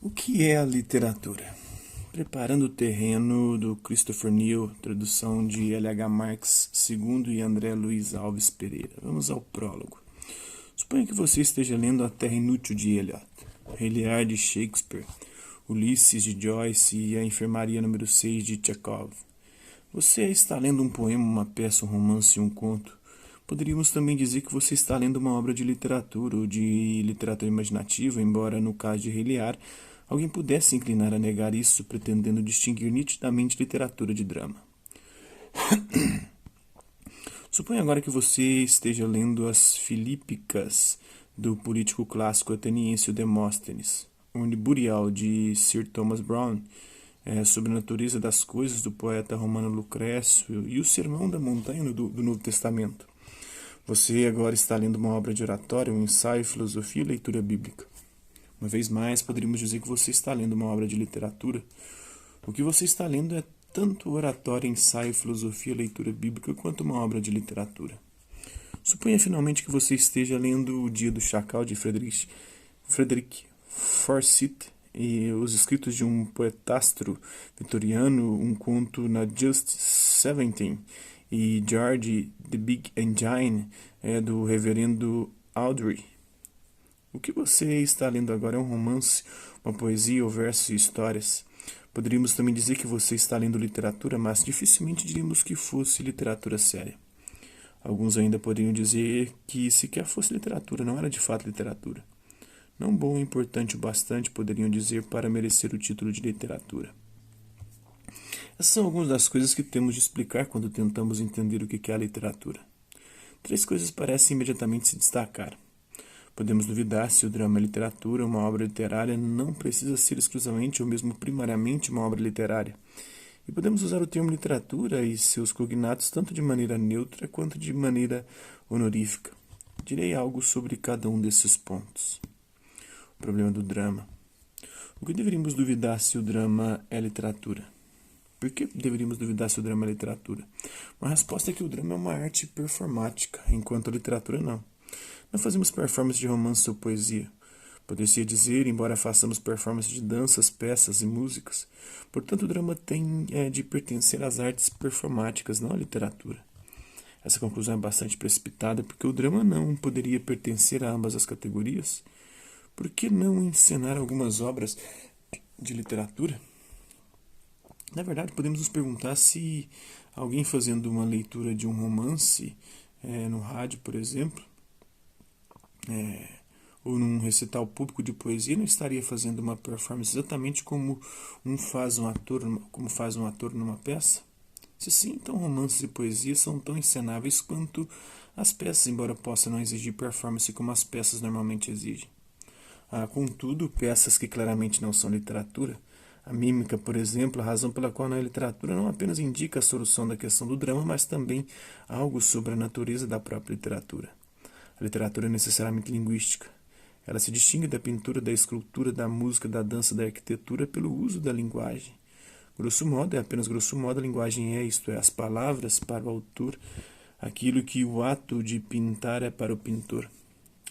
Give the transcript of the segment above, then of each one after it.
O que é a literatura? Preparando o terreno do Christopher Neal, tradução de L.H. Marx II e André Luiz Alves Pereira. Vamos ao prólogo. Suponha que você esteja lendo A Terra Inútil de Eliot, Rei Lear de Shakespeare, Ulisses de Joyce e A Enfermaria número 6 de Chekhov. Você está lendo um poema, uma peça, um romance e um conto. Poderíamos também dizer que você está lendo uma obra de literatura ou de literatura imaginativa, embora no caso de Rei Lear, alguém pudesse inclinar a negar isso, pretendendo distinguir nitidamente literatura de drama. Suponha agora que você esteja lendo as Filípicas do político clássico ateniense Demóstenes, o Burial de Sir Thomas Browne, sobre a natureza das coisas do poeta romano Lucrécio e o Sermão da Montanha do Novo Testamento. Você agora está lendo uma obra de oratória, um ensaio, filosofia e leitura bíblica. Uma vez mais, poderíamos dizer que você está lendo uma obra de literatura. O que você está lendo é tanto oratória, ensaio, filosofia, leitura bíblica, quanto uma obra de literatura. Suponha finalmente que você esteja lendo O Dia do Chacal, de Frederick Forsyth, e os escritos de um poetastro vitoriano, um conto na Just Seventeen, e George the Big Engine, do reverendo Audrey. O que você está lendo agora é um romance, uma poesia ou versos e histórias. Poderíamos também dizer que você está lendo literatura, mas dificilmente diríamos que fosse literatura séria. Alguns ainda poderiam dizer que sequer fosse literatura, não era de fato literatura. Não bom e importante o bastante, poderiam dizer, para merecer o título de literatura. Essas são algumas das coisas que temos de explicar quando tentamos entender o que é a literatura. 3 coisas parecem imediatamente se destacar. Podemos duvidar se o drama é literatura. Uma obra literária não precisa ser exclusivamente ou mesmo primariamente uma obra literária. E podemos usar o termo literatura e seus cognatos tanto de maneira neutra quanto de maneira honorífica. Direi algo sobre cada um desses pontos. O problema do drama. O que deveríamos duvidar se o drama é literatura? Por que deveríamos duvidar se o drama é literatura? Uma resposta é que o drama é uma arte performática, enquanto a literatura não. Não fazemos performance de romance ou poesia. Poderia dizer, embora façamos performance de danças, peças e músicas. Portanto, o drama tem de pertencer às artes performáticas, não à literatura. Essa conclusão é bastante precipitada, porque o drama não poderia pertencer a ambas as categorias. Por que não encenar algumas obras de literatura? Na verdade, podemos nos perguntar se alguém fazendo uma leitura de um romance no rádio, por exemplo, ou num recital público de poesia, não estaria fazendo uma performance exatamente como faz um ator numa peça? Se sim, então romances e poesia são tão encenáveis quanto as peças, embora possam não exigir performance como as peças normalmente exigem. Contudo, peças que claramente não são literatura, a mímica, por exemplo, a razão pela qual não é literatura, não apenas indica a solução da questão do drama, mas também algo sobre a natureza da própria literatura. A literatura é necessariamente linguística. Ela se distingue da pintura, da escultura, da música, da dança, da arquitetura pelo uso da linguagem. Grosso modo, apenas grosso modo, a linguagem isto é, as palavras para o autor, aquilo que o ato de pintar é para o pintor.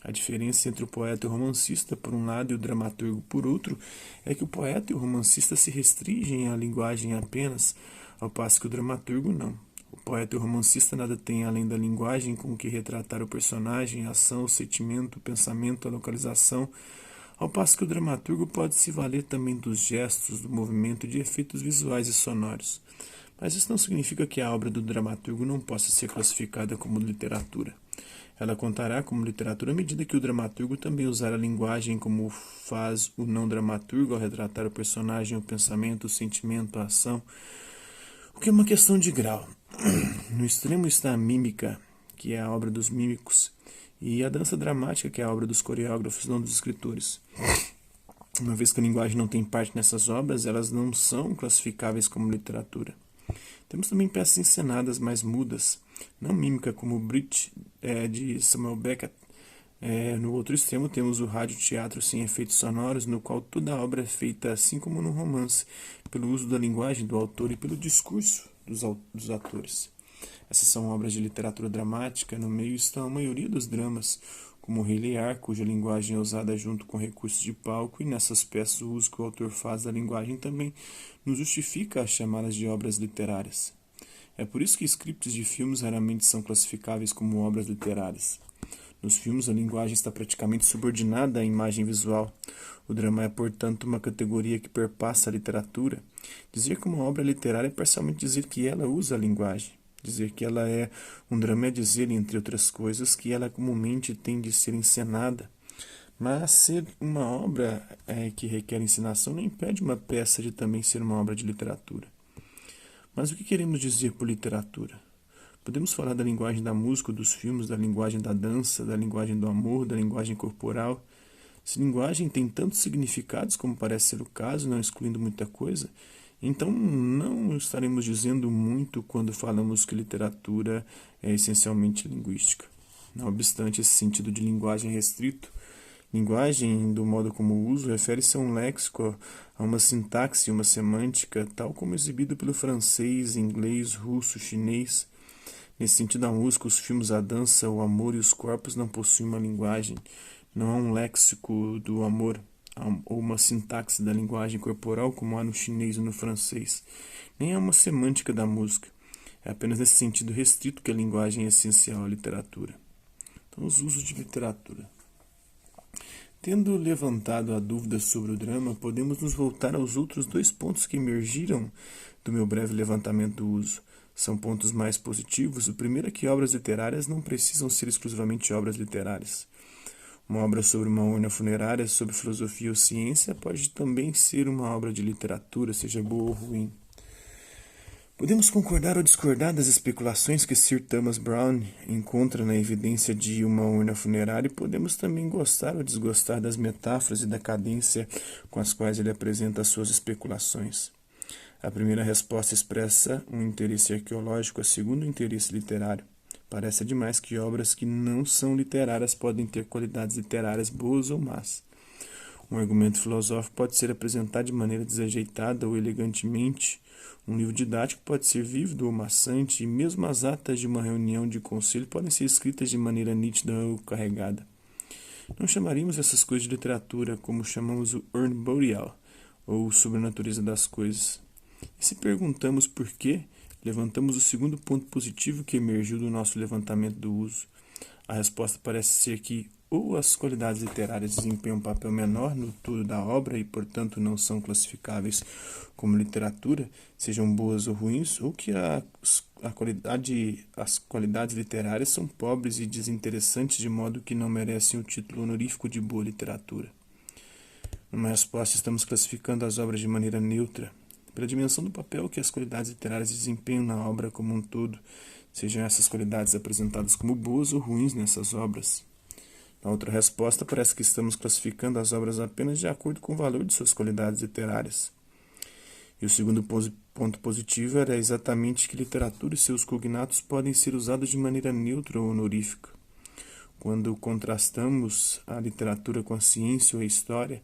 A diferença entre o poeta e o romancista, por um lado, e o dramaturgo, por outro, é que o poeta e o romancista se restringem à linguagem apenas, ao passo que o dramaturgo não. O poeta e o romancista nada têm além da linguagem com que retratar o personagem, a ação, o sentimento, o pensamento, a localização, ao passo que o dramaturgo pode se valer também dos gestos, do movimento e de efeitos visuais e sonoros. Mas isso não significa que a obra do dramaturgo não possa ser classificada como literatura. Ela contará como literatura à medida que o dramaturgo também usar a linguagem como faz o não dramaturgo ao retratar o personagem, o pensamento, o sentimento, a ação, o que é uma questão de grau. No extremo está a mímica, que é a obra dos mímicos, e a dança dramática, que é a obra dos coreógrafos, não dos escritores. Uma vez que a linguagem não tem parte nessas obras, elas não são classificáveis como literatura. Temos também peças encenadas mais mudas, não mímica como o Bridge, de Samuel Beckett. No outro extremo temos o radioteatro sem efeitos sonoros, no qual toda a obra é feita, assim como no romance, pelo uso da linguagem do autor e pelo discurso dos atores. Essas são obras de literatura dramática. No meio estão a maioria dos dramas, como o Rei Lear, cuja linguagem é usada junto com recursos de palco, e nessas peças o uso que o autor faz da linguagem também nos justifica a chamá-las de obras literárias. É por isso que scripts de filmes raramente são classificáveis como obras literárias. Nos filmes, a linguagem está praticamente subordinada à imagem visual. O drama é, portanto, uma categoria que perpassa a literatura. Dizer que uma obra literária é parcialmente dizer que ela usa a linguagem. Dizer que ela é um drama é dizer, entre outras coisas, que ela comumente tem de ser encenada. Mas ser uma obra que requer encenação não impede uma peça de também ser uma obra de literatura. Mas o que queremos dizer por literatura? Podemos falar da linguagem da música, dos filmes, da linguagem da dança, da linguagem do amor, da linguagem corporal. Se linguagem tem tantos significados como parece ser o caso, não excluindo muita coisa, então não estaremos dizendo muito quando falamos que literatura é essencialmente linguística. Não obstante esse sentido de linguagem restrito, linguagem, do modo como uso, refere-se a um léxico, a uma sintaxe e uma semântica, tal como exibido pelo francês, inglês, russo, chinês. Nesse sentido, a música, os filmes, a dança, o amor e os corpos não possuem uma linguagem, não há um léxico do amor, ou uma sintaxe da linguagem corporal como há no chinês ou no francês, nem há uma semântica da música. É apenas nesse sentido restrito que a linguagem é essencial à literatura. Então, os usos de literatura. Tendo levantado a dúvida sobre o drama, podemos nos voltar aos outros dois pontos que emergiram do meu breve levantamento do uso. São pontos mais positivos. O primeiro é que obras literárias não precisam ser exclusivamente obras literárias. Uma obra sobre uma urna funerária, sobre filosofia ou ciência, pode também ser uma obra de literatura, seja boa ou ruim. Podemos concordar ou discordar das especulações que Sir Thomas Browne encontra na evidência de uma urna funerária e podemos também gostar ou desgostar das metáforas e da cadência com as quais ele apresenta as suas especulações. A primeira resposta expressa um interesse arqueológico, a segunda um interesse literário. Parece demais que obras que não são literárias podem ter qualidades literárias boas ou más. Um argumento filosófico pode ser apresentado de maneira desajeitada ou elegantemente. Um livro didático pode ser vívido ou maçante, e mesmo as atas de uma reunião de conselho podem ser escritas de maneira nítida ou carregada. Não chamaríamos essas coisas de literatura como chamamos o urn boreal, ou sobre a natureza das coisas. E se perguntamos por quê, levantamos o segundo ponto positivo que emergiu do nosso levantamento do uso. A resposta parece ser que ou as qualidades literárias desempenham um papel menor no todo da obra e, portanto, não são classificáveis como literatura, sejam boas ou ruins, ou que as qualidades literárias são pobres e desinteressantes de modo que não merecem o título honorífico de boa literatura. Numa resposta, estamos classificando as obras de maneira neutra, pela dimensão do papel que as qualidades literárias desempenham na obra como um todo, sejam essas qualidades apresentadas como boas ou ruins nessas obras. Na outra resposta, parece que estamos classificando as obras apenas de acordo com o valor de suas qualidades literárias. E o segundo ponto positivo era exatamente que literatura e seus cognatos podem ser usados de maneira neutra ou honorífica. Quando contrastamos a literatura com a ciência ou a história,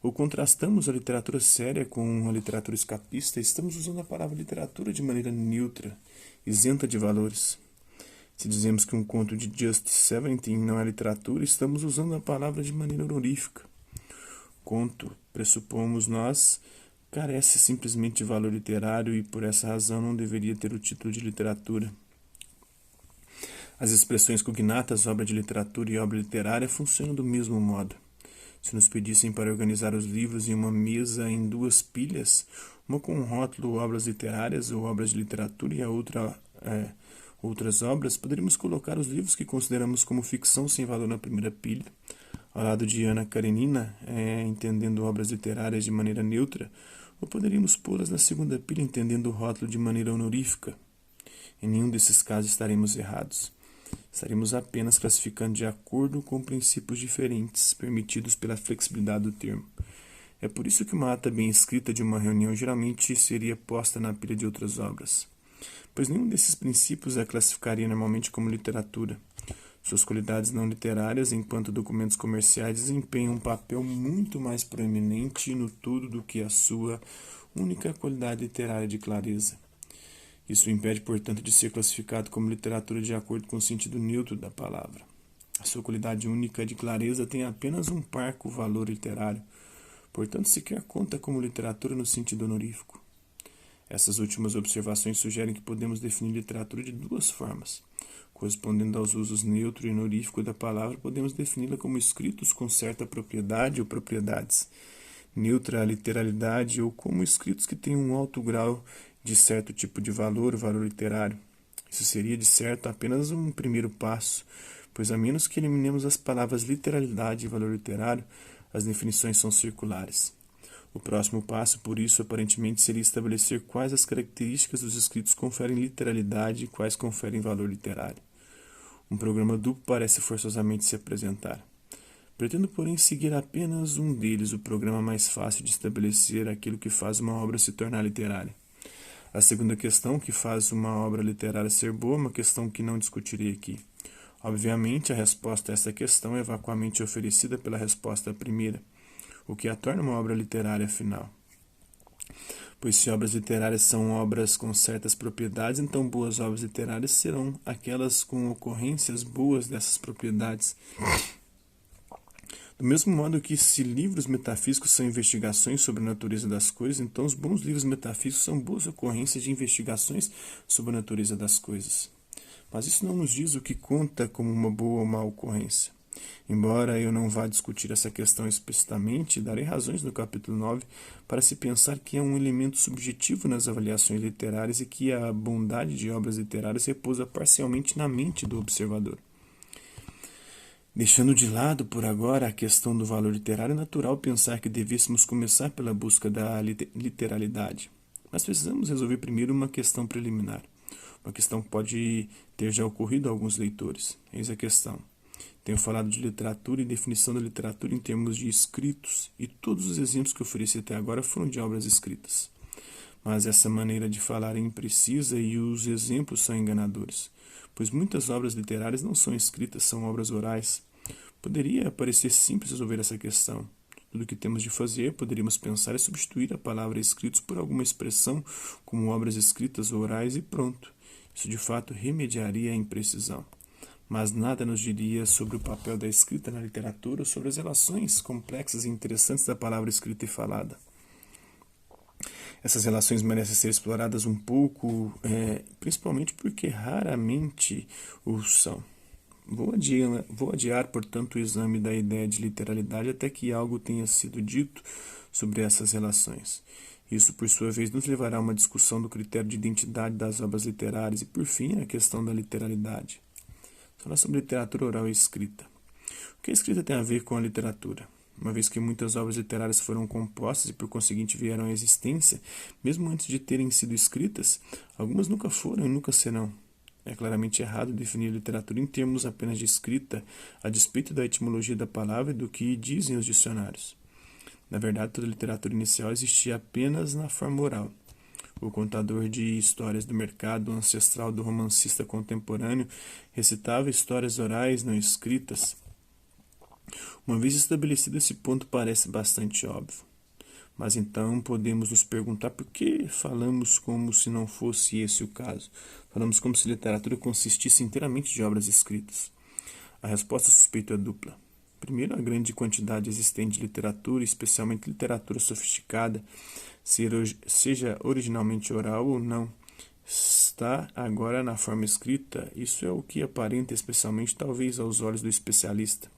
ou contrastamos a literatura séria com a literatura escapista, estamos usando a palavra literatura de maneira neutra, isenta de valores. Se dizemos que um conto de Just Seventeen não é literatura, estamos usando a palavra de maneira honorífica. Conto, pressupomos nós, carece simplesmente de valor literário e por essa razão não deveria ter o título de literatura. As expressões cognatas, obra de literatura e obra literária, funcionam do mesmo modo. Se nos pedissem para organizar os livros em uma mesa em duas pilhas, uma com um rótulo obras literárias ou obras de literatura e a outra outras obras, poderíamos colocar os livros que consideramos como ficção sem valor na primeira pilha, ao lado de Anna Karenina, entendendo obras literárias de maneira neutra, ou poderíamos pô-las na segunda pilha, entendendo o rótulo de maneira honorífica. Em nenhum desses casos estaremos errados. Estaremos apenas classificando de acordo com princípios diferentes, permitidos pela flexibilidade do termo. É por isso que uma ata bem escrita de uma reunião geralmente seria posta na pilha de outras obras, pois nenhum desses princípios a classificaria normalmente como literatura. Suas qualidades não literárias, enquanto documentos comerciais, desempenham um papel muito mais proeminente no todo do que a sua única qualidade literária de clareza. Isso impede, portanto, de ser classificado como literatura de acordo com o sentido neutro da palavra. A sua qualidade única de clareza tem apenas um parco valor literário, portanto sequer conta como literatura no sentido honorífico. Essas últimas observações sugerem que podemos definir literatura de duas formas. Correspondendo aos usos neutro e honorífico da palavra, podemos defini-la como escritos com certa propriedade ou propriedades, neutra a literalidade, ou como escritos que têm um alto grau de certo tipo de valor, valor literário. Isso seria, de certo, apenas um primeiro passo, pois a menos que eliminemos as palavras literalidade e valor literário, as definições são circulares. O próximo passo, por isso, aparentemente seria estabelecer quais as características dos escritos conferem literalidade e quais conferem valor literário. Um programa duplo parece forçosamente se apresentar. Pretendo, porém, seguir apenas um deles, o programa mais fácil de estabelecer aquilo que faz uma obra se tornar literária. A segunda questão, que faz uma obra literária ser boa, é uma questão que não discutirei aqui. Obviamente, a resposta a essa questão é vacuamente oferecida pela resposta à primeira, o que a torna uma obra literária afinal. Pois se obras literárias são obras com certas propriedades, então boas obras literárias serão aquelas com ocorrências boas dessas propriedades. Do mesmo modo que se livros metafísicos são investigações sobre a natureza das coisas, então os bons livros metafísicos são boas ocorrências de investigações sobre a natureza das coisas. Mas isso não nos diz o que conta como uma boa ou má ocorrência. Embora eu não vá discutir essa questão explicitamente, darei razões no capítulo 9 para se pensar que é um elemento subjetivo nas avaliações literárias e que a bondade de obras literárias repousa parcialmente na mente do observador. Deixando de lado, por agora, a questão do valor literário, é natural pensar que devêssemos começar pela busca da literalidade. Mas precisamos resolver primeiro uma questão preliminar. Uma questão que pode ter já ocorrido a alguns leitores. Eis a questão. Tenho falado de literatura e definição da literatura em termos de escritos, e todos os exemplos que ofereci até agora foram de obras escritas. Mas essa maneira de falar é imprecisa e os exemplos são enganadores, pois muitas obras literárias não são escritas, são obras orais. Poderia parecer simples resolver essa questão. Tudo o que temos de fazer, poderíamos pensar, é substituir a palavra escritos por alguma expressão, como obras escritas ou orais, e pronto. Isso de fato remediaria a imprecisão. Mas nada nos diria sobre o papel da escrita na literatura ou sobre as relações complexas e interessantes da palavra escrita e falada. Essas relações merecem ser exploradas um pouco, principalmente porque raramente o são. Vou adiar, portanto, o exame da ideia de literalidade até que algo tenha sido dito sobre essas relações. Isso, por sua vez, nos levará a uma discussão do critério de identidade das obras literárias e, por fim, a questão da literalidade. Falar sobre literatura oral e escrita. O que a escrita tem a ver com a literatura? Uma vez que muitas obras literárias foram compostas e por conseguinte vieram à existência, mesmo antes de terem sido escritas, algumas nunca foram e nunca serão. É claramente errado definir literatura em termos apenas de escrita, a despeito da etimologia da palavra e do que dizem os dicionários. Na verdade, toda literatura inicial existia apenas na forma oral. O contador de histórias do mercado ancestral do romancista contemporâneo recitava histórias orais não escritas. Uma vez estabelecido esse ponto, parece bastante óbvio. Mas então podemos nos perguntar por que falamos como se não fosse esse o caso. Falamos como se literatura consistisse inteiramente de obras escritas. A resposta suspeito é dupla. Primeiro, a grande quantidade existente de literatura, especialmente literatura sofisticada, seja originalmente oral ou não, está agora na forma escrita. Isso é o que aparenta especialmente talvez aos olhos do especialista.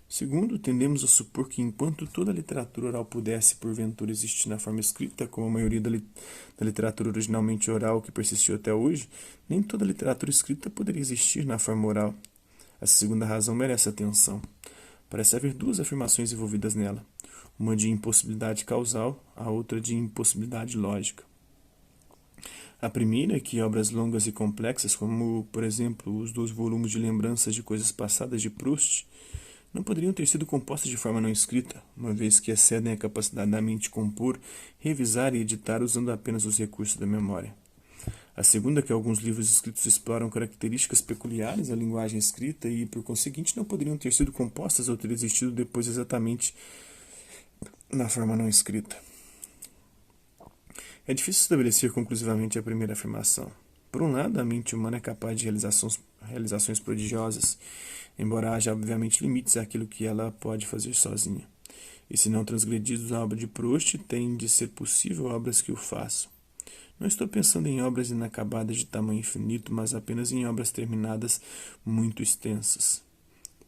Segundo, tendemos a supor que enquanto toda a literatura oral pudesse porventura existir na forma escrita, como a maioria da literatura originalmente oral que persistiu até hoje, nem toda a literatura escrita poderia existir na forma oral. Essa segunda razão merece atenção. Parece haver duas afirmações envolvidas nela, uma de impossibilidade causal, a outra de impossibilidade lógica. A primeira é que obras longas e complexas, como, por exemplo, os 2 volumes de lembranças de coisas passadas de Proust, não poderiam ter sido compostas de forma não escrita, uma vez que excedem a capacidade da mente compor, revisar e editar usando apenas os recursos da memória. A segunda é que alguns livros escritos exploram características peculiares da linguagem escrita e, por conseguinte, não poderiam ter sido compostas ou ter existido depois exatamente na forma não escrita. É difícil estabelecer conclusivamente a primeira afirmação. Por um lado, a mente humana é capaz de realizações prodigiosas, embora haja obviamente limites àquilo que ela pode fazer sozinha. E se não transgredidos a obra de Proust, tem de ser possível obras que o façam. Não estou pensando em obras inacabadas de tamanho infinito, mas apenas em obras terminadas muito extensas.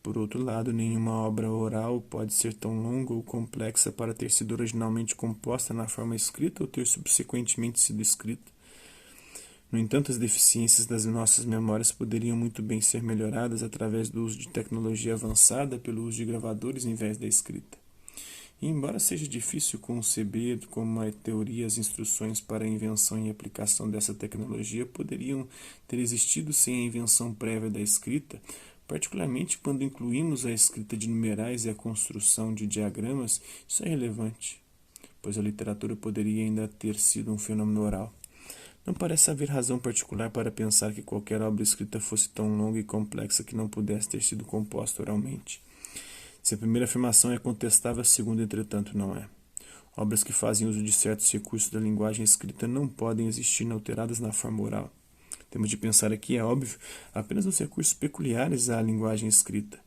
Por outro lado, nenhuma obra oral pode ser tão longa ou complexa para ter sido originalmente composta na forma escrita ou ter subsequentemente sido escrita. No entanto, as deficiências das nossas memórias poderiam muito bem ser melhoradas através do uso de tecnologia avançada pelo uso de gravadores em vez da escrita. E embora seja difícil conceber como a teoria as instruções para a invenção e aplicação dessa tecnologia poderiam ter existido sem a invenção prévia da escrita, particularmente quando incluímos a escrita de numerais e a construção de diagramas, isso é relevante, pois a literatura poderia ainda ter sido um fenômeno oral. Não parece haver razão particular para pensar que qualquer obra escrita fosse tão longa e complexa que não pudesse ter sido composta oralmente. Se a primeira afirmação é contestável, a segunda, entretanto, não é. Obras que fazem uso de certos recursos da linguagem escrita não podem existir inalteradas na forma oral. Temos de pensar aqui, é óbvio, apenas nos recursos peculiares à linguagem escrita.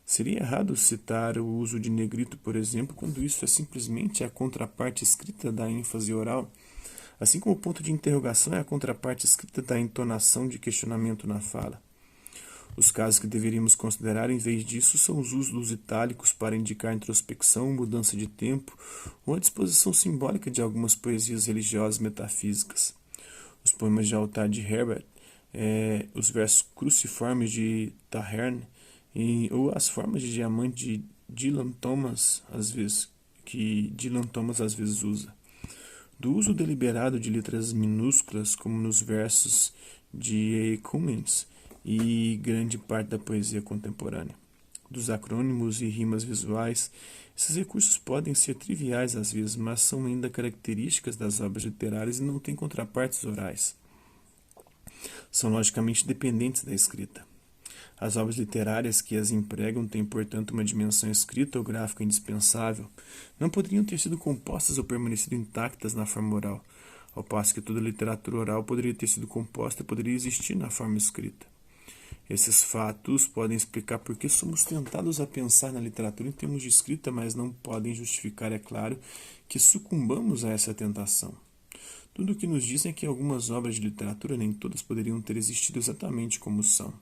Seria errado citar o uso de negrito, por exemplo, quando isso é simplesmente a contraparte escrita da ênfase oral, assim como o ponto de interrogação é a contraparte escrita da entonação de questionamento na fala. Os casos que deveríamos considerar, em vez disso, são os usos dos itálicos para indicar introspecção, mudança de tempo ou a disposição simbólica de algumas poesias religiosas metafísicas. Os poemas de altar de Herbert, os versos cruciformes de Traherne ou as formas de diamante de Dylan Thomas, que Dylan Thomas às vezes usa. Do uso deliberado de letras minúsculas, como nos versos de Ecumens, e grande parte da poesia contemporânea. Dos acrônimos e rimas visuais, esses recursos podem ser triviais às vezes, mas são ainda características das obras literárias e não têm contrapartes orais. São logicamente dependentes da escrita. As obras literárias que as empregam têm, portanto, uma dimensão escrita ou gráfica indispensável. Não poderiam ter sido compostas ou permanecido intactas na forma oral, ao passo que toda literatura oral poderia ter sido composta e poderia existir na forma escrita. Esses fatos podem explicar por que somos tentados a pensar na literatura em termos de escrita, mas não podem justificar, é claro, que sucumbamos a essa tentação. Tudo o que nos dizem é que algumas obras de literatura, nem todas, poderiam ter existido exatamente como são,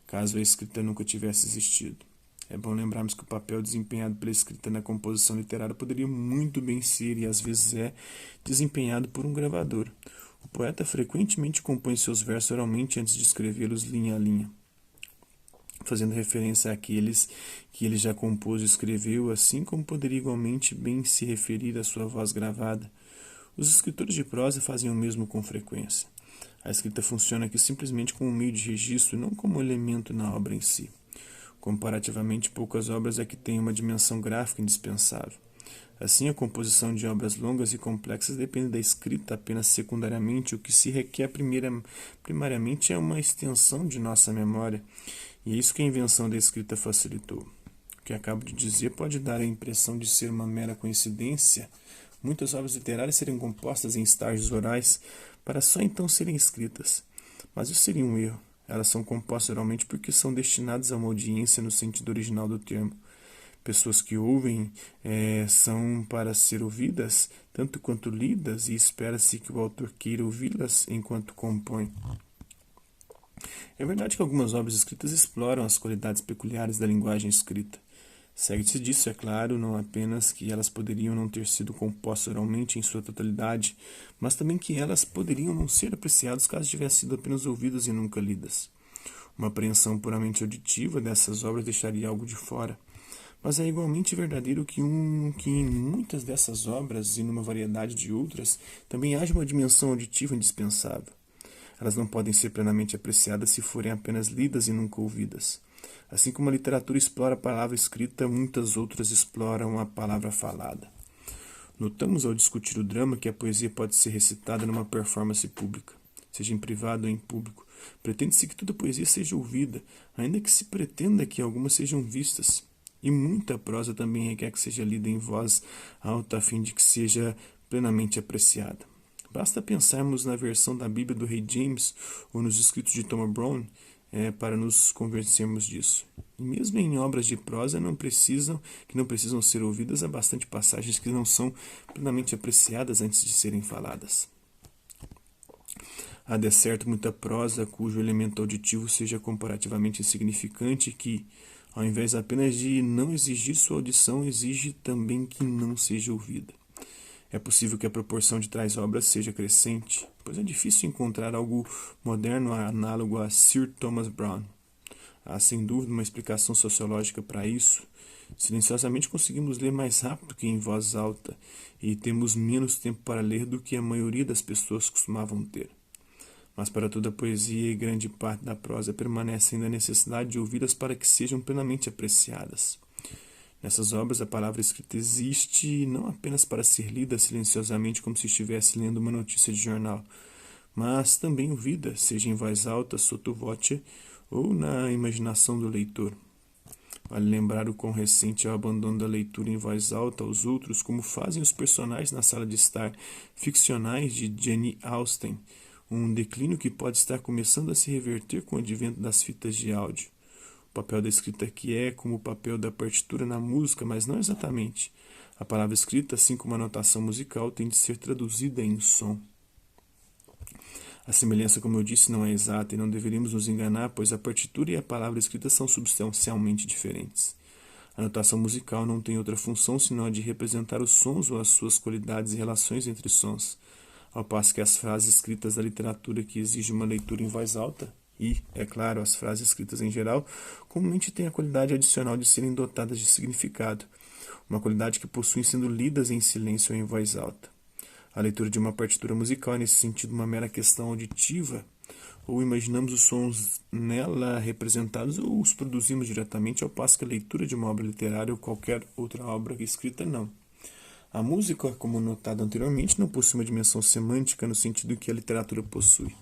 caso a escrita nunca tivesse existido. É bom lembrarmos que o papel desempenhado pela escrita na composição literária poderia muito bem ser, e às vezes é, desempenhado por um gravador. O poeta frequentemente compõe seus versos oralmente antes de escrevê-los linha a linha, fazendo referência àqueles que ele já compôs e escreveu, assim como poderia igualmente bem se referir à sua voz gravada. Os escritores de prosa fazem o mesmo com frequência. A escrita funciona aqui simplesmente como um meio de registro, não como elemento na obra em si. Comparativamente, poucas obras é que têm uma dimensão gráfica indispensável. Assim, a composição de obras longas e complexas depende da escrita apenas secundariamente. O que se requer primariamente é uma extensão de nossa memória, e é isso que a invenção da escrita facilitou. O que acabo de dizer pode dar a impressão de ser uma mera coincidência, muitas obras literárias serem compostas em estágios orais para só então serem escritas. Mas isso seria um erro. Elas são compostas oralmente porque são destinadas a uma audiência no sentido original do termo. Pessoas que ouvem são para ser ouvidas, tanto quanto lidas, e espera-se que o autor queira ouvi-las enquanto compõe. É verdade que algumas obras escritas exploram as qualidades peculiares da linguagem escrita. Segue-se disso, é claro, não apenas que elas poderiam não ter sido compostas oralmente em sua totalidade, mas também que elas poderiam não ser apreciadas caso tivessem sido apenas ouvidas e nunca lidas. Uma apreensão puramente auditiva dessas obras deixaria algo de fora. Mas é igualmente verdadeiro que em muitas dessas obras e numa variedade de outras também haja uma dimensão auditiva indispensável. Elas não podem ser plenamente apreciadas se forem apenas lidas e nunca ouvidas. Assim como a literatura explora a palavra escrita, muitas outras exploram a palavra falada. Notamos ao discutir o drama que a poesia pode ser recitada numa performance pública, seja em privado ou em público. Pretende-se que toda poesia seja ouvida, ainda que se pretenda que algumas sejam vistas. E muita prosa também requer que seja lida em voz alta a fim de que seja plenamente apreciada. Basta pensarmos na versão da Bíblia do rei James ou nos escritos de Thomas Browne, para nos convencermos disso. E mesmo em obras de prosa que não precisam ser ouvidas, há bastante passagens que não são plenamente apreciadas antes de serem faladas. Há de certo muita prosa cujo elemento auditivo seja comparativamente insignificante que, ao invés apenas de não exigir sua audição, exige também que não seja ouvida. É possível que a proporção de tais obras seja crescente, pois é difícil encontrar algo moderno análogo a Sir Thomas Browne. Há sem dúvida uma explicação sociológica para isso. Silenciosamente conseguimos ler mais rápido que em voz alta e temos menos tempo para ler do que a maioria das pessoas costumavam ter. Mas para toda a poesia e grande parte da prosa permanece ainda a necessidade de ouvi-las para que sejam plenamente apreciadas. Nessas obras, a palavra escrita existe não apenas para ser lida silenciosamente como se estivesse lendo uma notícia de jornal, mas também ouvida, seja em voz alta, sotto voce, ou na imaginação do leitor. Vale lembrar o quão recente é o abandono da leitura em voz alta aos outros, como fazem os personagens na sala de estar ficcionais de Jane Austen, um declínio que pode estar começando a se reverter com o advento das fitas de áudio. O papel da escrita aqui é como o papel da partitura na música, mas não exatamente. A palavra escrita, assim como a notação musical, tem de ser traduzida em som. A semelhança, como eu disse, não é exata e não deveríamos nos enganar, pois a partitura e a palavra escrita são substancialmente diferentes. A notação musical não tem outra função senão a de representar os sons ou as suas qualidades e relações entre sons, ao passo que as frases escritas da literatura que exigem uma leitura em voz alta e, é claro, as frases escritas em geral, comumente têm a qualidade adicional de serem dotadas de significado, uma qualidade que possuem sendo lidas em silêncio ou em voz alta. A leitura de uma partitura musical é, nesse sentido, uma mera questão auditiva, ou imaginamos os sons nela representados ou os produzimos diretamente, ao passo que a leitura de uma obra literária ou qualquer outra obra escrita não. A música, como notado anteriormente, não possui uma dimensão semântica no sentido que a literatura possui.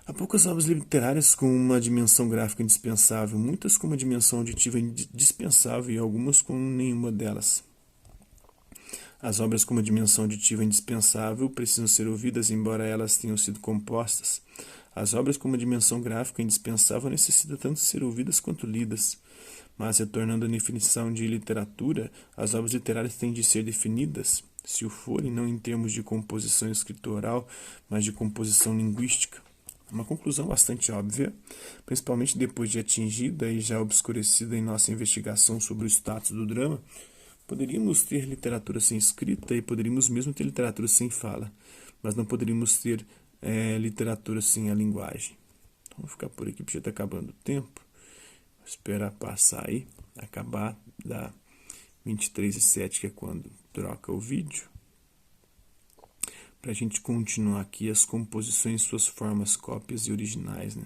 Há poucas obras literárias com uma dimensão gráfica indispensável, muitas com uma dimensão auditiva indispensável e algumas com nenhuma delas. As obras com uma dimensão auditiva indispensável precisam ser ouvidas, embora elas tenham sido compostas. As obras com uma dimensão gráfica indispensável necessitam tanto ser ouvidas quanto lidas. Mas, retornando à definição de literatura, as obras literárias têm de ser definidas, se o forem, não em termos de composição escritural, mas de composição linguística. Uma conclusão bastante óbvia, principalmente depois de atingida e já obscurecida em nossa investigação sobre o status do drama. Poderíamos ter literatura sem escrita e poderíamos mesmo ter literatura sem fala, mas não poderíamos ter literatura sem a linguagem. Então, vou ficar por aqui, porque já está acabando o tempo. Vou esperar passar aí, acabar da 23h07, que é quando troca o vídeo, para a gente continuar aqui as composições em suas formas, cópias e originais, né?